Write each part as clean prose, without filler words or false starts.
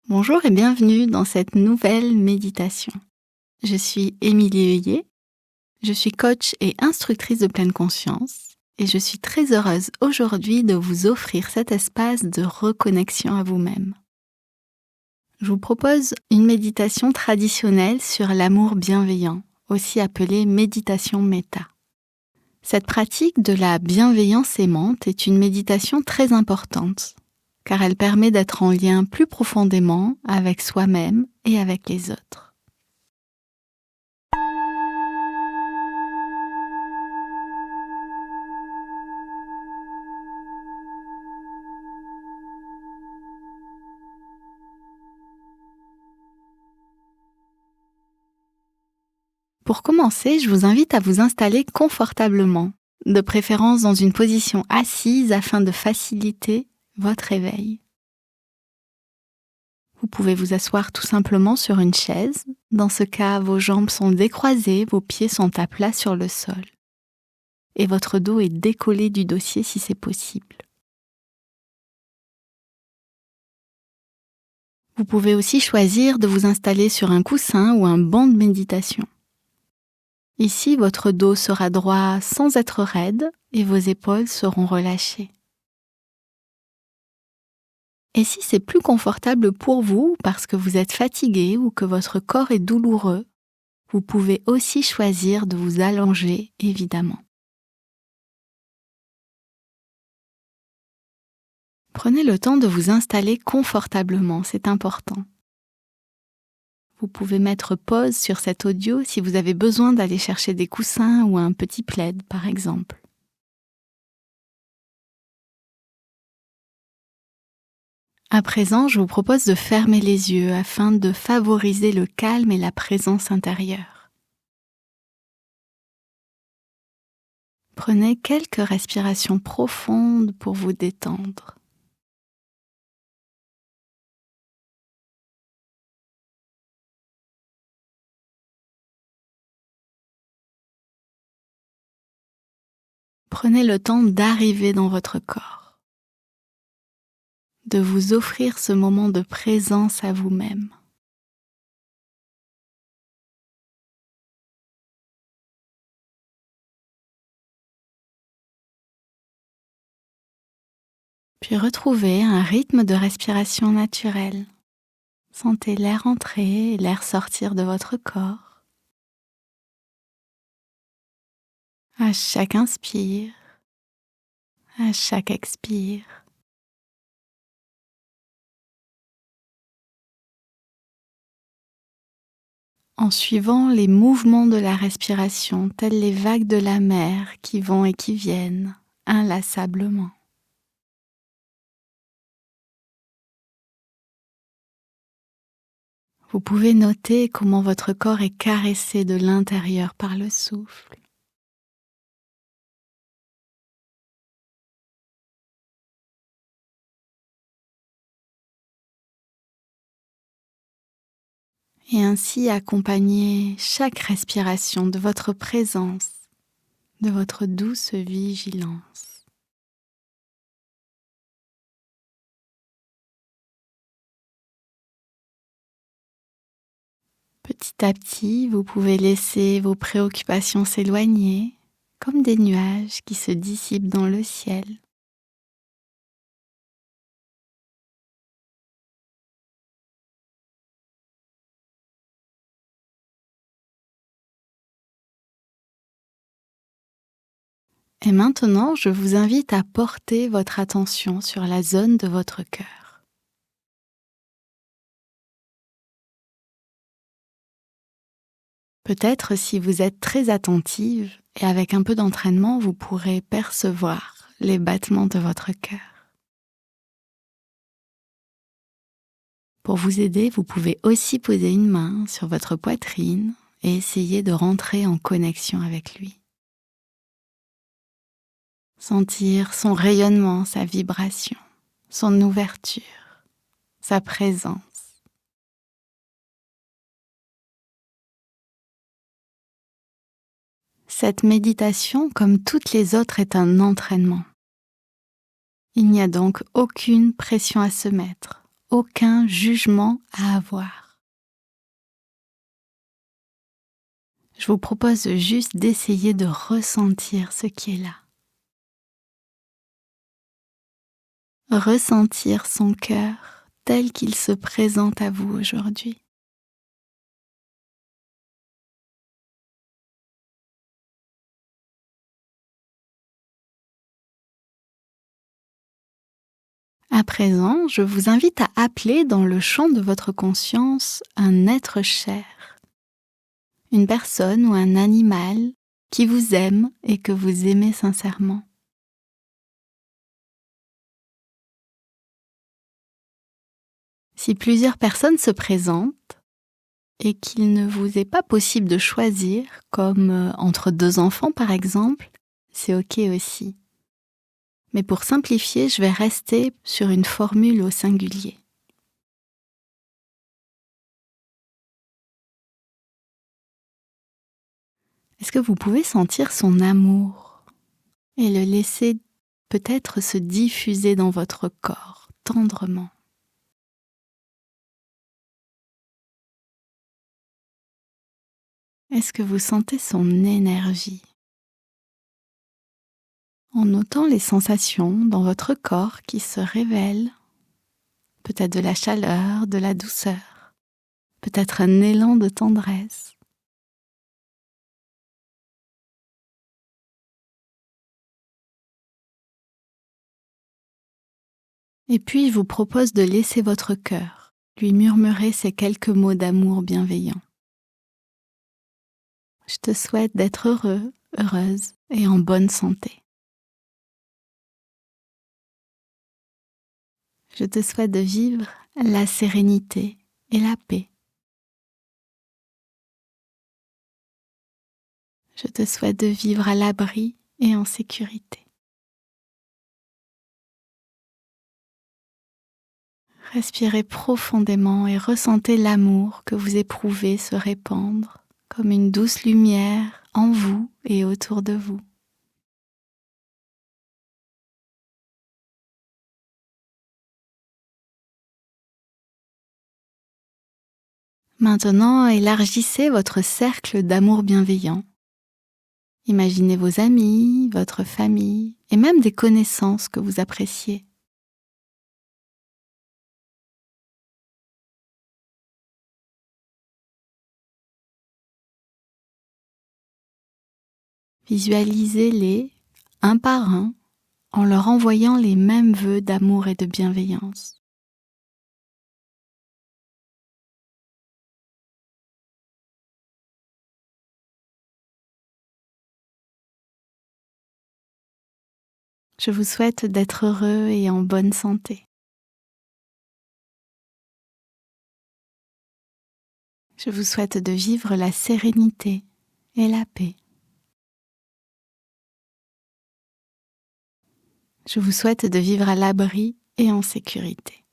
Bonjour et bienvenue dans cette nouvelle méditation. Je suis Émilie Heuillet, je suis coach et instructrice de pleine conscience et je suis très heureuse aujourd'hui de vous offrir cet espace de reconnexion à vous-même. Je vous propose une méditation traditionnelle sur l'amour bienveillant, aussi appelée méditation méta. Cette pratique de la bienveillance aimante est une méditation très importante, car elle permet d'être en lien plus profondément avec soi-même et avec les autres. Pour commencer, je vous invite à vous installer confortablement, de préférence dans une position assise afin de faciliter votre réveil. Vous pouvez vous asseoir tout simplement sur une chaise. Dans ce cas, vos jambes sont décroisées, vos pieds sont à plat sur le sol. Et votre dos est décollé du dossier si c'est possible. Vous pouvez aussi choisir de vous installer sur un coussin ou un banc de méditation. Ici, votre dos sera droit sans être raide et vos épaules seront relâchées. Et si c'est plus confortable pour vous parce que vous êtes fatigué ou que votre corps est douloureux, vous pouvez aussi choisir de vous allonger, évidemment. Prenez le temps de vous installer confortablement, c'est important. Vous pouvez mettre pause sur cet audio si vous avez besoin d'aller chercher des coussins ou un petit plaid, par exemple. À présent, je vous propose de fermer les yeux afin de favoriser le calme et la présence intérieure. Prenez quelques respirations profondes pour vous détendre. Prenez le temps d'arriver dans votre corps, de vous offrir ce moment de présence à vous-même. Puis retrouvez un rythme de respiration naturel. Sentez l'air entrer et l'air sortir de votre corps. À chaque inspire, à chaque expire. En suivant les mouvements de la respiration, tels les vagues de la mer qui vont et qui viennent inlassablement. Vous pouvez noter comment votre corps est caressé de l'intérieur par le souffle. Et ainsi accompagner chaque respiration de votre présence, de votre douce vigilance. Petit à petit, vous pouvez laisser vos préoccupations s'éloigner, comme des nuages qui se dissipent dans le ciel. Et maintenant, je vous invite à porter votre attention sur la zone de votre cœur. Peut-être si vous êtes très attentive et avec un peu d'entraînement, vous pourrez percevoir les battements de votre cœur. Pour vous aider, vous pouvez aussi poser une main sur votre poitrine et essayer de rentrer en connexion avec lui. Sentir son rayonnement, sa vibration, son ouverture, sa présence. Cette méditation, comme toutes les autres, est un entraînement. Il n'y a donc aucune pression à se mettre, aucun jugement à avoir. Je vous propose juste d'essayer de ressentir ce qui est là. Ressentir son cœur tel qu'il se présente à vous aujourd'hui. À présent, je vous invite à appeler dans le champ de votre conscience un être cher, une personne ou un animal qui vous aime et que vous aimez sincèrement. Si plusieurs personnes se présentent et qu'il ne vous est pas possible de choisir, comme entre deux enfants par exemple, c'est OK aussi. Mais pour simplifier, je vais rester sur une formule au singulier. Est-ce que vous pouvez sentir son amour et le laisser peut-être se diffuser dans votre corps tendrement? Est-ce que vous sentez son énergie? En notant les sensations dans votre corps qui se révèlent, peut-être de la chaleur, de la douceur, peut-être un élan de tendresse. Et puis, je vous propose de laisser votre cœur lui murmurer ces quelques mots d'amour bienveillant. Je te souhaite d'être heureux, heureuse et en bonne santé. Je te souhaite de vivre la sérénité et la paix. Je te souhaite de vivre à l'abri et en sécurité. Respirez profondément et ressentez l'amour que vous éprouvez se répandre comme une douce lumière en vous et autour de vous. Maintenant, élargissez votre cercle d'amour bienveillant. Imaginez vos amis, votre famille et même des connaissances que vous appréciez. Visualisez-les un par un en leur envoyant les mêmes vœux d'amour et de bienveillance. Je vous souhaite d'être heureux et en bonne santé. Je vous souhaite de vivre la sérénité et la paix. Je vous souhaite de vivre à l'abri et en sécurité.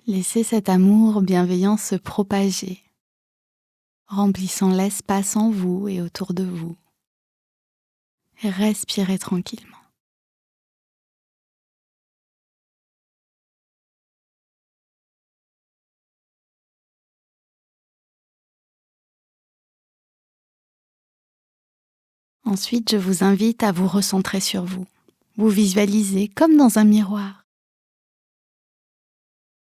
Laissez cet amour bienveillant se propager, remplissant l'espace en vous et autour de vous. Et respirez tranquillement. Ensuite, je vous invite à vous recentrer sur vous. Vous visualisez comme dans un miroir.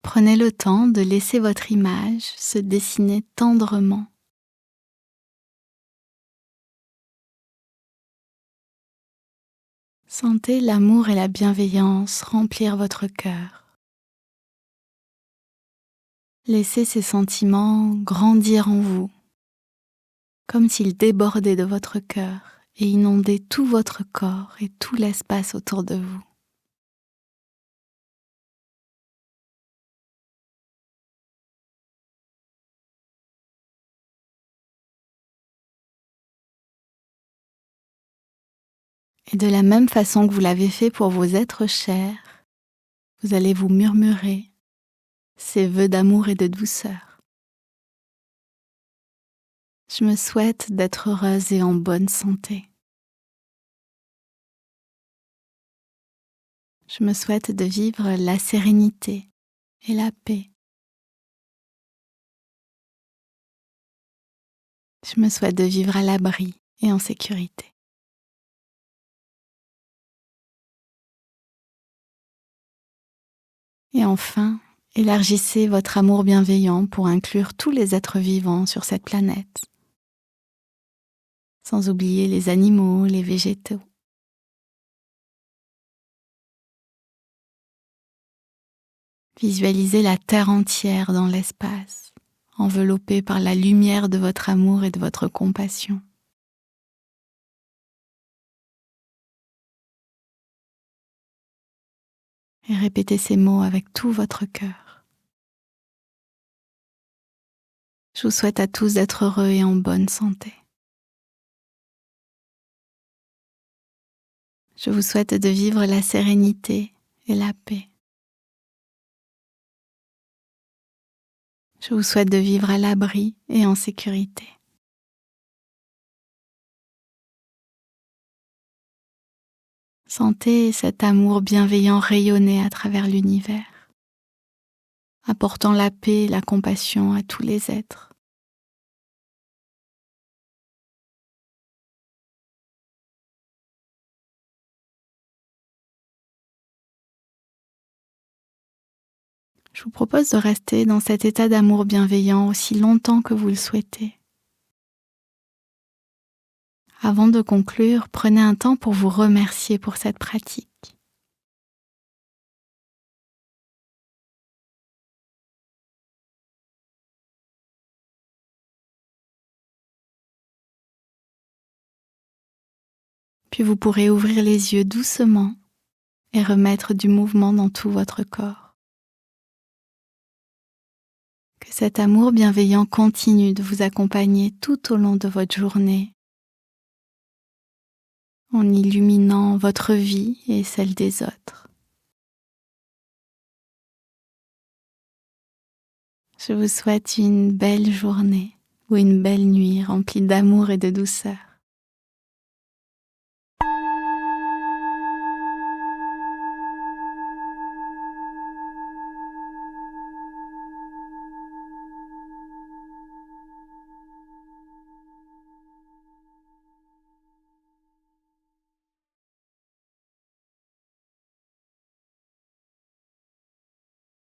Prenez le temps de laisser votre image se dessiner tendrement. Sentez l'amour et la bienveillance remplir votre cœur. Laissez ces sentiments grandir en vous, comme s'ils débordaient de votre cœur et inondaient tout votre corps et tout l'espace autour de vous. Et de la même façon que vous l'avez fait pour vos êtres chers, vous allez vous murmurer ces vœux d'amour et de douceur. Je me souhaite d'être heureuse et en bonne santé. Je me souhaite de vivre la sérénité et la paix. Je me souhaite de vivre à l'abri et en sécurité. Et enfin, élargissez votre amour bienveillant pour inclure tous les êtres vivants sur cette planète, sans oublier les animaux, les végétaux. Visualisez la Terre entière dans l'espace, enveloppée par la lumière de votre amour et de votre compassion. Et répétez ces mots avec tout votre cœur. Je vous souhaite à tous d'être heureux et en bonne santé. Je vous souhaite de vivre la sérénité et la paix. Je vous souhaite de vivre à l'abri et en sécurité. Sentez cet amour bienveillant rayonner à travers l'univers, apportant la paix et la compassion à tous les êtres. Je vous propose de rester dans cet état d'amour bienveillant aussi longtemps que vous le souhaitez. Avant de conclure, prenez un temps pour vous remercier pour cette pratique. Puis vous pourrez ouvrir les yeux doucement et remettre du mouvement dans tout votre corps. Que cet amour bienveillant continue de vous accompagner tout au long de votre journée, en illuminant votre vie et celle des autres. Je vous souhaite une belle journée ou une belle nuit remplie d'amour et de douceur.